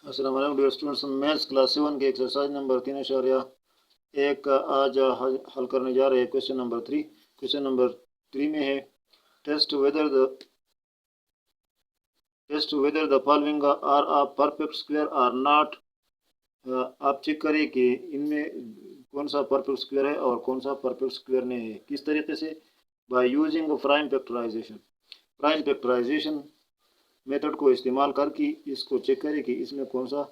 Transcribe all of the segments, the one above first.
अस्सलाम वालेकुम dear students. Maths class 7 के एक्सरसाइज नंबर 3.1 का आज हल करने जा रहे हैं। Question number 3। क्वेश्चन नंबर 3 में है test whether the following are a perfect square or not. आप चेक करें कि इनमें कौन सा परफेक्ट स्क्वायर है और कौन सा परफेक्ट स्क्वायर नहीं है। किस तरीके से? By using prime factorization. Prime factorization method को इस्तेमाल करके इसको चेक करें कि इसमें कौन सा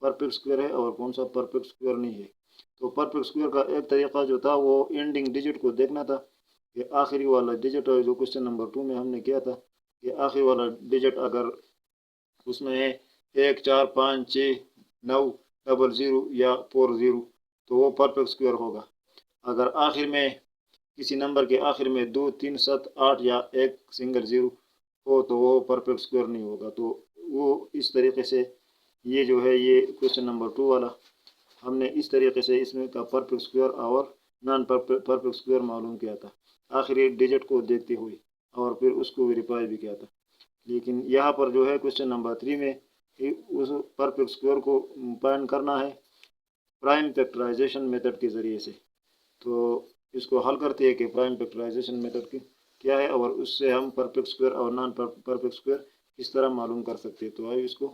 परफेक्ट स्क्वायर है और कौन सा परफेक्ट स्क्वायर नहीं है। तो परफेक्ट स्क्वायर का एक तरीका जो था वो एंडिंग डिजिट को देखना था कि आखिरी वाला डिजिट है, जो क्वेश्चन नंबर 2 में हमने किया था कि आखिरी वाला डिजिट अगर उसमें है 1 4 5 6 9 00 या 40 तो वो परफेक्ट स्क्वायर होगा। अगर आखिर में किसी नंबर के आखिर में 2 3 7 8 या एक सिंगल जीरो हो तो वो परफेक्ट स्क्वायर नहीं होगा। तो वो इस तरीके से ये जो है ये क्वेश्चन नंबर 2 वाला हमने इस तरीके से इसमें का परफेक्ट स्क्वायर और नॉन परफेक्ट स्क्वायर मालूम किया था आखिरी डिजिट को देखते हुए, और फिर उसको वेरीफाई भी किया था। लेकिन यहाँ पर जो है क्वेश्चन नंबर 3 में उस परफेक्ट स्क्वायर को फाइंड करना है प्राइम फैक्टराइजेशन मेथड के ज़रिए से। तो इसको हल करते हैं कि प्राइम फैक्टराइजेशन मेथड की क्या है और उससे हम परफेक्ट स्क्वायर और नॉन परफेक्ट स्क्वायर किस तरह मालूम कर सकते हैं। तो आइए इसको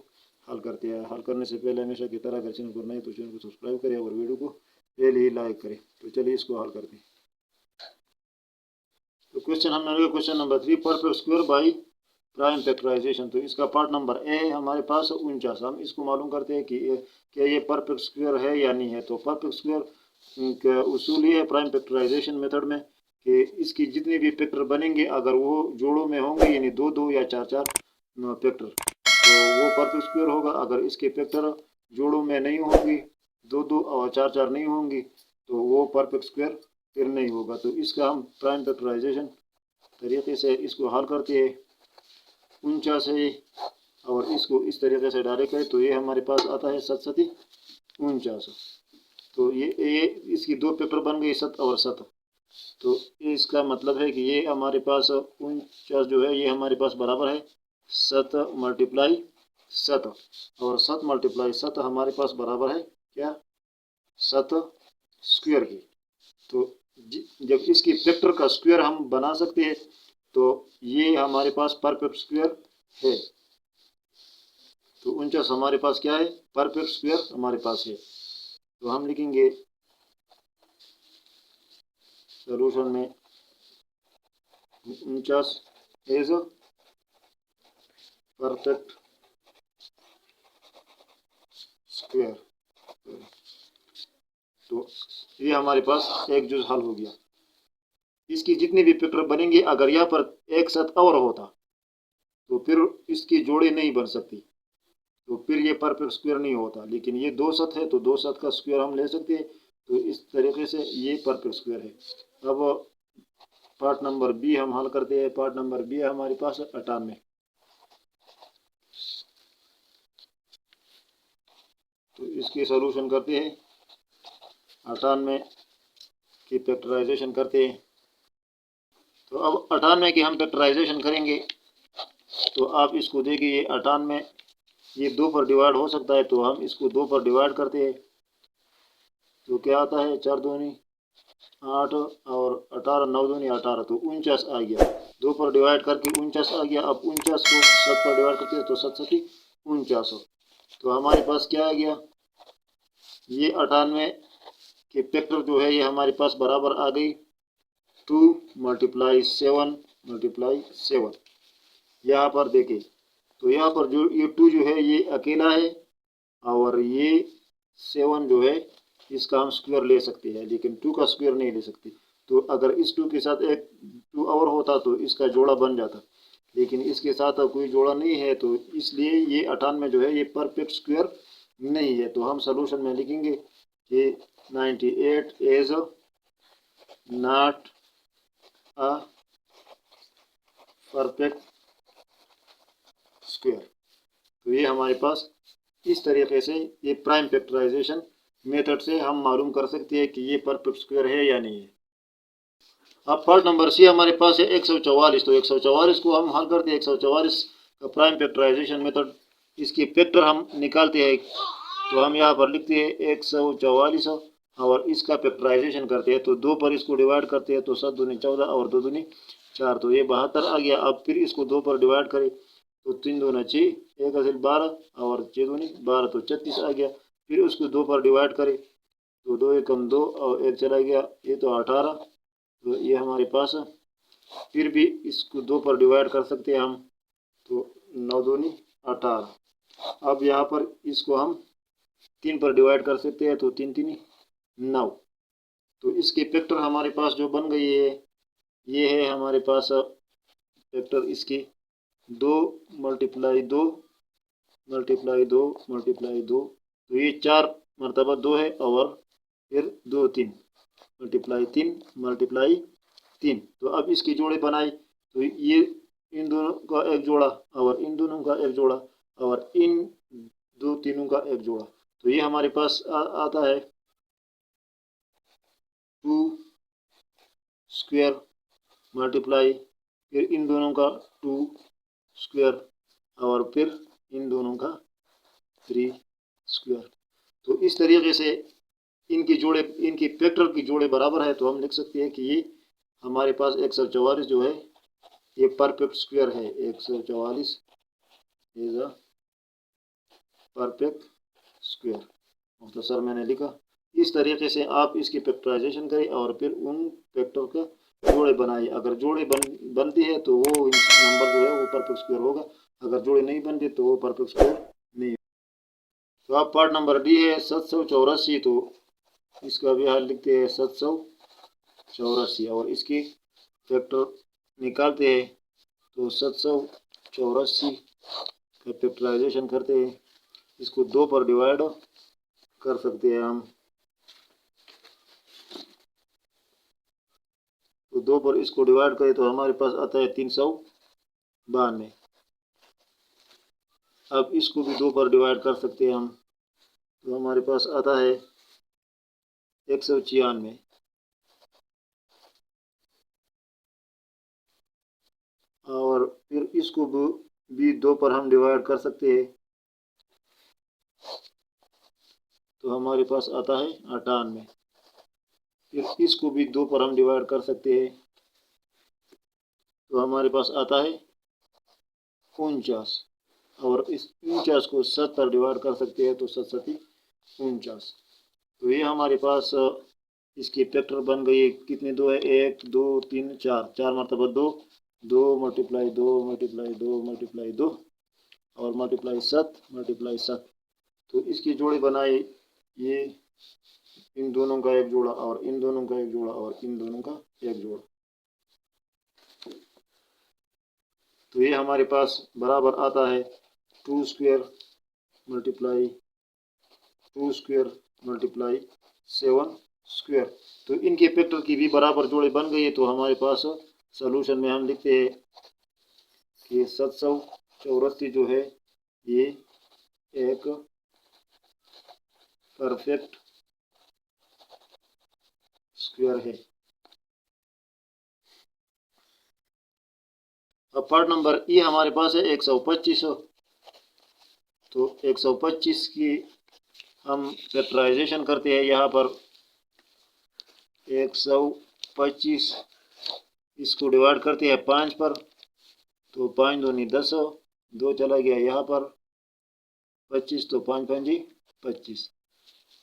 हल करते हैं। हल करने से पहले हमेशा की तरह अगर चैनल पर नए तो चैनल को सब्सक्राइब करें और वीडियो को पहले ही लाइक करें। तो चलिए इसको हल करते हैं। तो क्वेश्चन हमने question number 3 perfect square by prime factorization. तो इसका पार्ट नंबर ए है हमारे पास 49। हम इसको मालूम करते हैं कि क्या ये परफेक्ट स्क्वायर है या नहीं है। तो परफेक्ट स्क्वायर का उसूल ये है प्राइम फैक्टराइजेशन मेथड में कि इसकी जितने भी फैक्टर बनेंगे अगर वो जोड़ों में होंगे यानी 2 2 या 4 4 फैक्टर तो वो परफेक्ट स्क्वायर होगा। अगर इसके फैक्टर जोड़ों में नहीं होंगी 2 2 और 4 4 नहीं होंगी तो वो परफेक्ट स्क्वायर फिर नहीं होगा। तो इसका हम प्राइम फैक्टराइजेशन तरीके से इसको हल करते हैं 49 है और इसको इस तरीके से डायरेक्ट करें तो ये हमारे पास आता है 7 49। तो ये इसकी दो पेपर बन गई 7 और 7। तो इसका मतलब है कि ये हमारे पास 49 जो है ये हमारे पास बराबर है 7 मल्टीप्लाई 7 और 7 मल्टीप्लाई 7 हमारे पास बराबर है क्या 7 स्क्वायर की। तो जब इसकी फैक्टर का स्क्वायर हम बना सकते हैं तो ये हमारे पास परफेक्ट स्क्वायर है। तो 49 हमारे पास क्या है परफेक्ट स्क्वायर हमारे पास है। तो हम लिखेंगे सॉल्यूशन में 49 इज परफेक्ट स्क्वायर। तो ये हमारे पास एक जुज हल हो गया। इसकी जितनी भी फैक्टर बनेंगे अगर यहाँ पर एक साथ और होता तो फिर इसकी जोड़े नहीं बन सकती तो फिर ये परफेक्ट स्क्वायर नहीं होता। लेकिन ये 2 7 है तो 2 7 का स्क्वायर हम ले सकते हैं। तो इस तरीके से ये परफेक्ट स्क्वायर है। अब पार्ट नंबर बी हम हल करते हैं। पार्ट नंबर बी है हमारे पास 98। तो इसकी सॉल्यूशन करते हैं 98 की फैक्टराइजेशन करते हैं। तो अब 98 की हम फैक्टराइजेशन करेंगे तो आप इसको देखिए 98 ये 2 पर डिवाइड हो सकता है तो हम इसको 2 पर डिवाइड करते हैं। तो क्या आता है 4 दूनी 8 और 18 9 दूनी 18 तो 49 आ गया। 2 पर डिवाइड करके 49 आ गया। अब 49 को 7 पर डिवाइड करते हैं तो 7 7 49 हो। तो हमारे पास क्या आ गया ये 98 के फैक्टर जो है ये हमारे पास बराबर आ गई 2 मल्टीप्लाई 7 यहाँ पर देखें तो यहाँ पर जो ये 2 जो है ये अकेला है और ये 7 जो है इसका हम स्क्वायर ले सकते हैं लेकिन 2 का स्क्वायर नहीं ले सकते। तो अगर इस 2 के साथ एक 2 और होता तो इसका जोड़ा बन जाता लेकिन इसके साथ कोई जोड़ा नहीं है तो इसलिए ये 98 जो है ये परफेक्ट स्क्वायर नहीं है। तो हम सलूशन में लिखेंगे कि 98 is not a perfect square. तो ये हमारे पास इस तरीके से ये प्राइम फैक्टराइजेशन मेथड से हम मालूम कर सकते हैं कि ये परफेक्ट स्क्वायर है या नहीं है। अब पार्ट नंबर सी हमारे पास है 144। तो 144 को हम हल करते हैं। 144 का प्राइम फैक्टराइजेशन मेथड इसके फैक्टर हम निकालते हैं तो हम यहाँ पर लिखते हैं 144 और इसका फैक्टराइजेशन करते हैं तो 2 पर इसको डिवाइड करते हैं तो 7 दूनी 14 और 2 दूनी 4 तो ये 72 आ गया। अब फिर इसको 2 पर डिवाइड करें तो 3 दूना 6, 1 असल 12 और 6 दूनी 12 तो 36 आ गया। फिर उसको 2 पर डिवाइड करें तो 2 एकम 2 और 1 चला गया, ये तो 18 तो ये हमारे पास। फिर भी इसको 2 पर डिवाइड कर सकते हैं हम तो 9 दूनी 18। अब यहाँ पर इसको हम 3 पर डिवाइड कर सकते हैं तो 3 3 9। तो इसके फैक्टर हमारे पास जो बन गई है ये है हमारे पास फैक्टर इसके 2 मल्टीप्लाई 2 मल्टीप्लाई 2 मल्टीप्लाई 2 तो ये 4 मरतबा 2 है और फिर 2 3 मल्टीप्लाई 3 मल्टीप्लाई 3। तो अब इसकी जोड़े बनाई तो ये इन दोनों का एक जोड़ा और इन दोनों का एक जोड़ा और इन दो तीनों का एक जोड़ा तो ये हमारे पास आता है 2 स्क्वायर मल्टीप्लाई फिर इन दोनों का 2 स्क्वायर और फिर इन दोनों का 3 स्क्वायर। तो इस तरीके से इनकी जोड़े इनकी फैक्टर की जोड़े बराबर है तो हम लिख सकते हैं कि ये हमारे पास 144 जो है ये परफेक्ट स्क्वायर है। 144 इज अ परफेक्ट स्क्वायर। मुख्तसर मैंने लिखा। इस तरीके से आप इसकी फैक्टराइजेशन करें और फिर उन फैक्टर का जोड़े बनाइए। अगर जोड़े बनती है तो वो नंबर जो है वो परफेक्ट स्क्वायर होगा, अगर जोड़े नहीं बनते तो वो परफेक्ट स्क्वायर नहीं। तो आप पार्ट नंबर डी है 784 तो इसका भी हल लिखते हैं 784 और इसकी फैक्टर निकालते हैं तो 784 का फैक्टराइजेशन करते हैं। इसको 2 पर डिवाइड कर सकते हैं हम तो 2 पर इसको डिवाइड करें तो हमारे पास आता है 392। अब इसको भी 2 पर डिवाइड कर सकते हैं हम तो हमारे पास आता है 196 और फिर इसको भी 2 पर हम डिवाइड कर सकते हैं तो हमारे पास आता है 98। फिर इसको भी 2 पर हम डिवाइड कर सकते हैं तो हमारे पास आता है 49 और इस 49 को 7 पर डिवाइड कर सकते हैं तो 7 7 49। तो ये हमारे पास इसकी फैक्टर बन गई कितने 2 है 1 2 3 4 4 मरतबा 2 2 मल्टीप्लाई 2 मल्टीप्लाई 2 मल्टीप्लाई 2 और मल्टीप्लाई 7 मल्टीप्लाई 7। तो इसकी जोड़ी बनाई ये इन दोनों का एक जोड़ा और इन दोनों का एक जोड़ा और इन दोनों का एक जोड़ा तो ये हमारे पास बराबर आता है 2 square multiply 2 square multiply 7 square. तो इनके फैक्टर की भी बराबर जोड़े बन गई है तो हमारे पास सॉल्यूशन में हम लिखते हैं कि 784 जो है ये एक परफेक्ट स्क्वायर है। अब पार्ट नंबर ई हमारे पास है 125। तो 125 की हम फैक्टराइजेशन करते हैं यहाँ पर 125 इसको डिवाइड करते हैं 5 पर तो 5 दूनी 10 2 चला गया यहाँ पर 25 तो 5 5 25।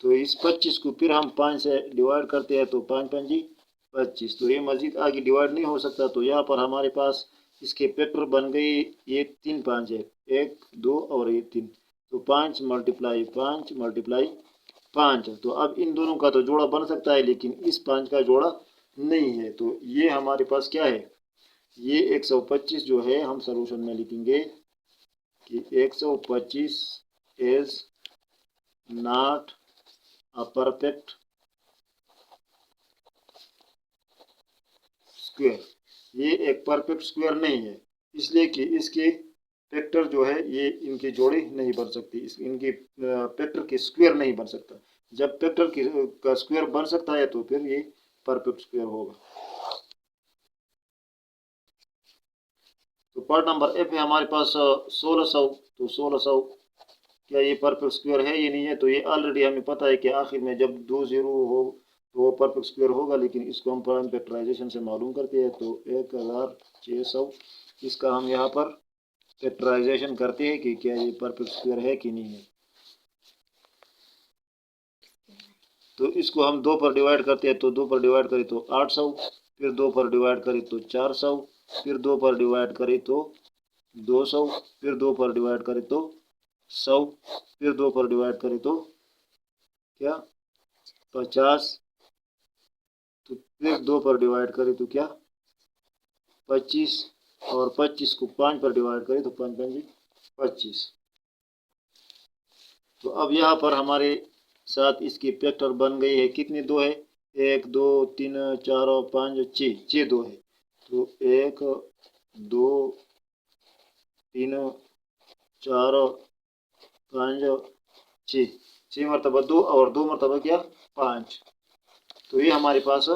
तो इस 25 को फिर हम 5 से डिवाइड करते हैं तो 5 5 25। तो ये मजीद आगे डिवाइड नहीं हो सकता तो यहाँ पर हमारे पास इसके फैक्टर बन गई ये 3 5 है 1 2 और ये 3 तो 5 मल्टीप्लाई 5 मल्टीप्लाई 5। तो अब इन दोनों का तो जोड़ा बन सकता है लेकिन इस 5 का जोड़ा नहीं है तो ये हमारे पास क्या है ये 125 जो है हम सॉल्यूशन में लिखेंगे कि 125 is not a perfect square. ये एक परफेक्ट स्क्वायर नहीं है इसलिए कि इसके फैक्टर जो है ये इनकी जोड़ी नहीं बन सकती, इनकी फैक्टर की स्क्वायर नहीं बन सकता। जब फैक्टर का स्क्वायर बन सकता है तो फिर ये परफेक्ट स्क्वायर होगा। तो पार्ट नंबर एफ है हमारे पास 1600। तो 1600 क्या ये परफेक्ट स्क्वायर है ये नहीं है। तो ये ऑलरेडी हमें पता है कि आखिर में जब 2 0 हो तो वो परफेक्ट स्क्वायर होगा, लेकिन इसको हम प्राइम फैक्टराइजेशन से मालूम करते हैं। तो 1600 इसका हम यहाँ पर फैक्टराइजेशन करते हैं कि क्या ये परफेक्ट स्क्वायर है कि नहीं है। तो इसको हम 2 पर डिवाइड करते हैं, तो 2 पर डिवाइड करें तो 800, फिर 2 पर डिवाइड करें तो 400, फिर 2 पर डिवाइड करें तो 200, फिर 2 पर डिवाइड करें तो 100, फिर 2 पर डिवाइड करें तो क्या 50, तो फिर 2 पर डिवाइड करें तो क्या 25, और 25 को 5 पर डिवाइड करें तो 5 5 25। तो अब यहाँ पर हमारे साथ इसकी फैक्टर बन गई है, कितने 2 है 1 2 3 4 5 6 2 है। तो 1 2 3 4 5 6 मरतबा 2 और 2 मरतबा क्या 5। तो ये हमारे पास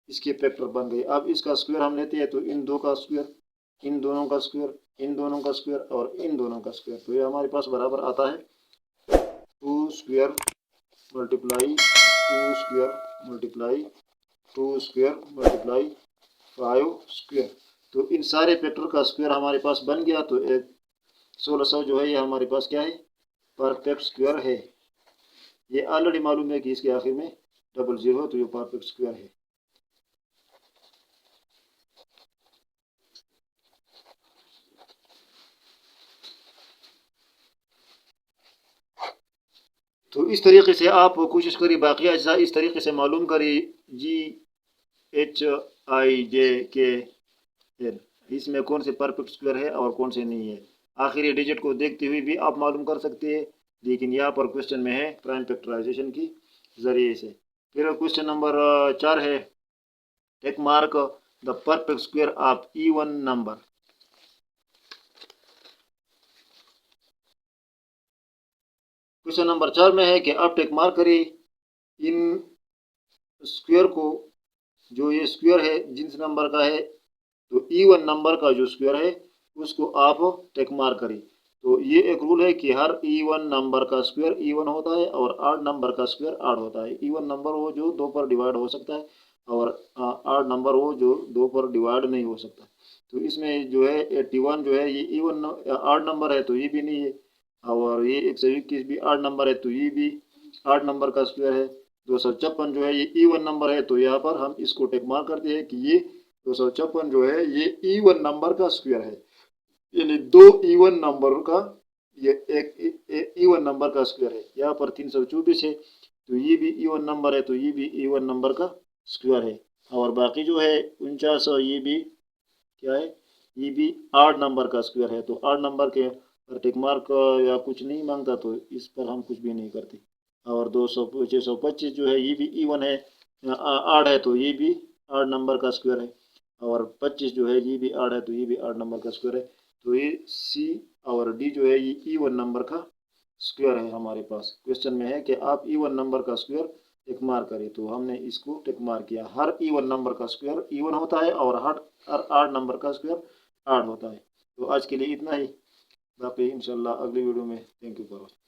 इसके फैक्टर बन गए। अब इसका स्क्वायर हम लेते हैं, तो इन दो का स्क्वायर, इन दोनों का स्क्वायर, इन दोनों का स्क्वायर और इन दोनों का स्क्वायर। तो ये हमारे पास बराबर आता है 2 square multiply 2 square multiply 2 square multiply 5 square. तो इन सारे फैक्टर का स्क्वायर हमारे पास बन गया। तो एक 1600 जो है ये हमारे पास क्या है परफेक्ट स्क्वायर है। ये ऑलरेडी मालूम है कि इसके आखिर में 00 है, तो ये परफेक्ट स्क्वायर है। तो इस तरीके से आप कोशिश करिए बाकी अज्जा इस तरीके से मालूम करिए GHIJKL इसमें कौन से परफेक्ट स्क्वायर है और कौन से नहीं है। आखिर ये डिजिट को देखते हुए भी आप मालूम कर सकते हैं, लेकिन यहाँ पर क्वेश्चन में है प्राइम फैक्टराइजेशन की जरिए से। फिर क्वेश्चन नंबर 4 है take mark the perfect square of even number. Question number 4 में है कि आप टेक मार्क करिए इन स्क्वायर को, जो ये स्क्वायर है जिस नंबर का है, तो इवन नंबर का जो स्क्वायर है उसको आप टेक मार्क करिए। तो ये एक रूल है कि हर इवन नंबर का स्क्वायर इवन होता है और ऑड नंबर का स्क्वायर ऑड होता है। इवन नंबर वो जो 2 पर डिवाइड हो सकता है और ऑड नंबर वो जो 2 पर डिवाइड नहीं हो सकता। तो इसमें जो है 81 जो है ये इवन ऑड नंबर है, तो ये भी नहीं है। और ये 121 भी ऑड नंबर है, तो ये भी ऑड नंबर का स्क्वायर है। 256 जो है ये इवन नंबर है, तो यहाँ पर हम इसको टिक मार्क करते हैं कि ये 256 जो है ये इवन नंबर का स्क्वायर है, यानी 2 इवन नंबर का ये एक इवन नंबर का स्क्वायर है। यहाँ पर 324 है, तो ये भी इवन नंबर है, तो ये भी इवन नंबर का स्क्वायर है। और बाकी जो है 49 ये भी क्या है, ये भी ऑड नंबर का स्क्वायर है। तो ऑड नंबर के पर टिक मार्क या कुछ नहीं मांगता, तो इस पर हम कुछ भी नहीं करते। और 625 जो है ये भी इवन है, ऑड है, तो ये भी ऑड नंबर का स्क्वायर है। और 25 जो है ये भी ऑड है, तो ये भी ऑड नंबर का स्क्वायर है। तो ये सी और डी जो है ये इवन नंबर का स्क्वायर है। हमारे पास क्वेश्चन में है कि आप इवन नंबर का स्क्वायर टिक मार्क करें, तो हमने इसको टिक मार्क किया। हर इवन नंबर का स्क्वायर इवन होता है और हर ऑड नंबर का स्क्वायर ऑड होता है। तो आज के लिए इतना ही, बाकी इंशाल्लाह अगली वीडियो में। Thank you for watching.